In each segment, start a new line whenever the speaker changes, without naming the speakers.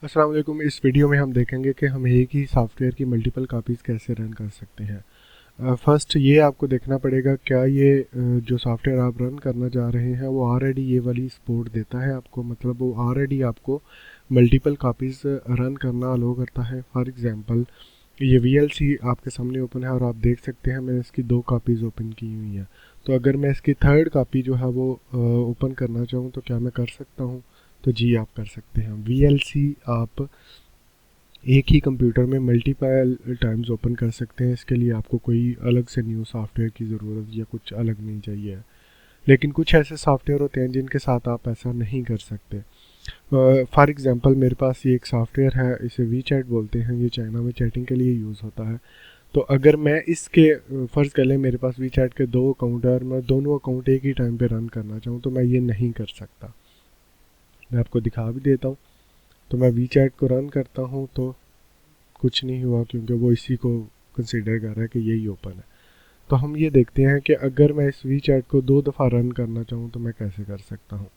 अस्सलाम वालेकुम। इस वीडियो में हम देखेंगे कि हम एक ही सॉफ्टवेयर की मल्टीपल कापीज़ कैसे रन कर सकते हैं। फर्स्ट ये आपको देखना पड़ेगा क्या ये जो सॉफ्टवेयर आप रन करना चाह रहे हैं वो ऑलरेडी ये वाली सपोर्ट देता है आपको, मतलब वो ऑलरेडी आपको मल्टीपल कापीज़ रन करना अलो करता है। फॉर एग्ज़ाम्पल ये VLC आपके सामने ओपन है और आप देख सकते हैं मैंने इसकी 2 कापीज़ ओपन की हुई हैं। तो अगर मैं इसकी थर्ड कापी जो है वो ओपन करना चाहूँ तो क्या मैं कर सकता हूँ? तो जी आप कर सकते हैं। VLC आप एक ही कंप्यूटर में मल्टीपल टाइम्स ओपन कर सकते हैं। इसके लिए आपको कोई अलग से न्यू सॉफ्टवेयर की ज़रूरत या कुछ अलग नहीं चाहिए। लेकिन कुछ ऐसे सॉफ्टवेयर होते हैं जिनके साथ आप ऐसा नहीं कर सकते। फॉर एग्ज़ाम्पल मेरे पास ये एक सॉफ्टवेयर है, इसे वी चैट बोलते हैं। ये चाइना में चैटिंग के लिए यूज़ होता है। तो अगर मैं इसके फ़र्ज़ कर लें मेरे पास वी चैट के 2 अकाउंट है और मैं दोनों अकाउंट एक ही टाइम पे रन करना चाहूँ तो मैं ये नहीं कर सकता। मैं आपको दिखा भी देता हूँ। तो मैं वी चैट को रन करता हूँ तो कुछ नहीं हुआ क्योंकि वो इसी को कंसिडर कर रहा है कि यही ओपन है। तो हम ये देखते हैं कि अगर मैं इस वी चैट को 2 दफ़ा रन करना चाहूँ तो मैं कैसे कर सकता हूँ।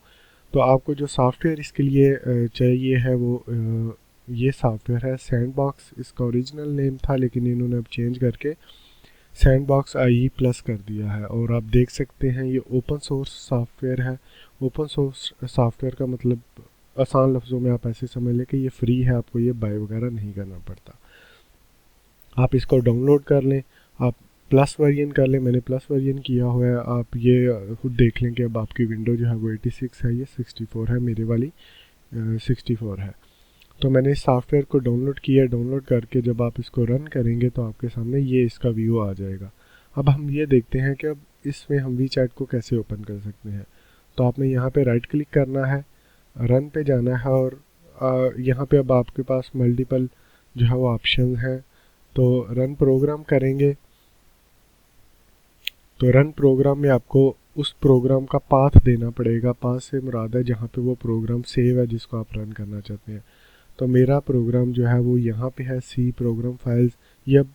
तो आपको जो सॉफ्टवेयर इसके लिए चाहिए है वो ये सॉफ्टवेयर है सैंडबॉक्स। इसका ओरिजिनल नेम था लेकिन इन्होंने अब चेंज करके सैंडबॉक्स IE प्लस कर दिया है। और आप देख सकते हैं ये ओपन सोर्स सॉफ्टवेयर है। ओपन सोर्स सॉफ्टवेयर का मतलब आसान लफ्ज़ों में आप ऐसे समझ लें कि ये फ्री है, आपको ये बाय वगैरह नहीं करना पड़ता। आप इसको डाउनलोड कर लें, आप प्लस वर्जन कर लें। मैंने प्लस वर्जन किया हुआ है। आप ये खुद देख लें कि अब आपकी विंडो जो है वो 86 है, ये 64 है, मेरे वाली 64 है। तो मैंने इस सॉफ्टवेयर को डाउनलोड किया। डाउनलोड करके जब आप इसको रन करेंगे तो आपके सामने ये इसका व्यू आ जाएगा। अब हम ये देखते हैं कि अब इसमें हम वी चैट को कैसे ओपन कर सकते हैं। तो आपने यहाँ पे राइट क्लिक करना है, रन पे जाना है और यहाँ पे अब आपके पास मल्टीपल जो है वो ऑप्शन हैं। तो रन प्रोग्राम करेंगे तो रन प्रोग्राम में आपको उस प्रोग्राम का पाथ देना पड़ेगा। पाथ से मुराद है जहाँ पे वो प्रोग्राम सेव है जिसको आप रन करना चाहते हैं। तो मेरा प्रोग्राम जो है वो यहाँ पे है सी प्रोग्राम फाइल्स। ये अब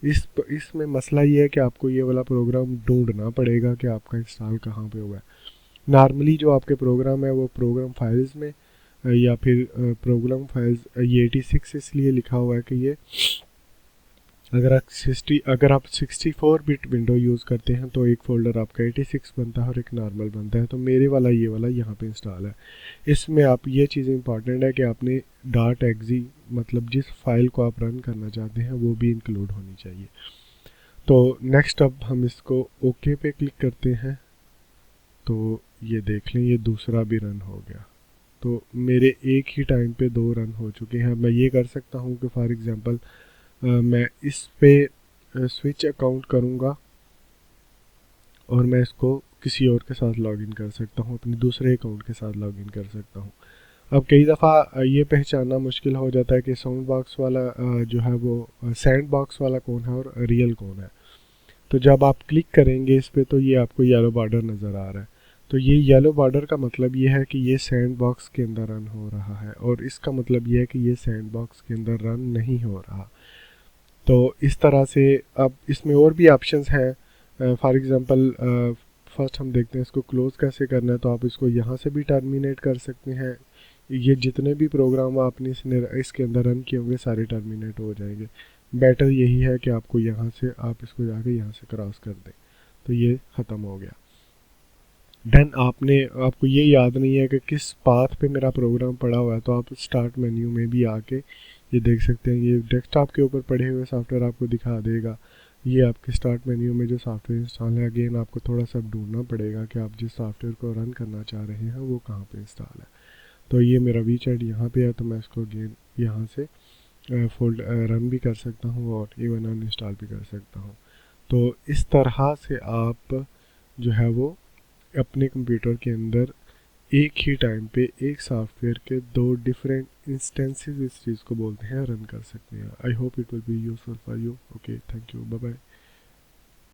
इसमें मसला ये है कि आपको ये वाला प्रोग्राम ढूंढना पड़ेगा कि आपका इंस्टॉल कहाँ पे हुआ है। नॉर्मली जो आपके प्रोग्राम है वो प्रोग्राम फाइल्स में या फिर प्रोग्राम फाइल्स ये 86 इसलिए लिखा हुआ है कि ये अगर आप 64 बिट विंडो यूज़ करते हैं तो एक फ़ोल्डर आपका 86 बनता है और एक नॉर्मल बनता है। तो मेरे वाला ये वाला यहाँ पे इंस्टॉल है। इसमें आप ये चीज़ इंपॉर्टेंट है कि आपने डॉट एक्जी मतलब जिस फाइल को आप रन करना चाहते हैं वो भी इंक्लूड होनी चाहिए। तो नेक्स्ट अब हम इसको ओके पे क्लिक करते हैं। तो ये देख लें ये दूसरा भी रन हो गया। तो मेरे एक ही टाइम पे 2 रन हो चुके हैं। मैं ये कर सकता हूँ कि फॉर एग्ज़ाम्पल मैं इस पे स्विच अकाउंट करूँगा और मैं इसको किसी और के साथ लॉगिन कर सकता हूँ, अपने दूसरे अकाउंट के साथ लॉगिन कर सकता हूँ। अब कई दफ़ा ये पहचानना मुश्किल हो जाता है कि साउंड बॉक्स वाला जो है वो सैंड बॉक्स वाला कौन है और रियल कौन है। तो जब आप क्लिक करेंगे इस पे तो ये आपको येलो बॉर्डर नज़र आ रहा है। तो ये येलो बॉर्डर का मतलब ये है कि ये सैंड बॉक्स के अंदर रन हो रहा है और इसका मतलब ये है कि ये सैंड बॉक्स के अंदर रन नहीं हो रहा। तो इस तरह से अब इसमें और भी ऑप्शंस हैं। फॉर एग्ज़ाम्पल फर्स्ट हम देखते हैं इसको क्लोज़ कैसे करना है। तो आप इसको यहाँ से भी टर्मिनेट कर सकते हैं। ये जितने भी प्रोग्राम आपने इसके अंदर रन किए होंगे सारे टर्मिनेट हो जाएंगे। बेटर यही है कि आपको यहाँ से आप इसको जाके यहाँ से क्रॉस कर दें। तो ये ख़त्म हो गया। देन आपको ये याद नहीं है कि किस पाथ पे मेरा प्रोग्राम पड़ा हुआ है तो आप स्टार्ट मेन्यू में भी आके ये देख सकते हैं। ये डेस्कटॉप के ऊपर पड़े हुए सॉफ्टवेयर आपको दिखा देगा। ये आपके स्टार्ट मेन्यू में जो सॉफ्टवेयर इंस्टॉल है, अगेन आपको थोड़ा सा ढूंढना पड़ेगा कि आप जिस सॉफ्टवेयर को रन करना चाह रहे हैं वो कहाँ पे इंस्टॉल है। तो ये मेरा वी चैट यहाँ पे है तो मैं इसको अगेन यहाँ से रन भी कर सकता हूँ और इवन अनइंस्टॉल भी कर सकता हूँ। तो इस तरह से आप जो है वो अपने कंप्यूटर के अंदर एक ही टाइम पे एक सॉफ्टवेयर के 2 डिफरेंट इंस्टेंसेस इस चीज़ को बोलते हैं रन कर सकते हैं। I hope it will be useful for you. Okay, thank you, bye bye.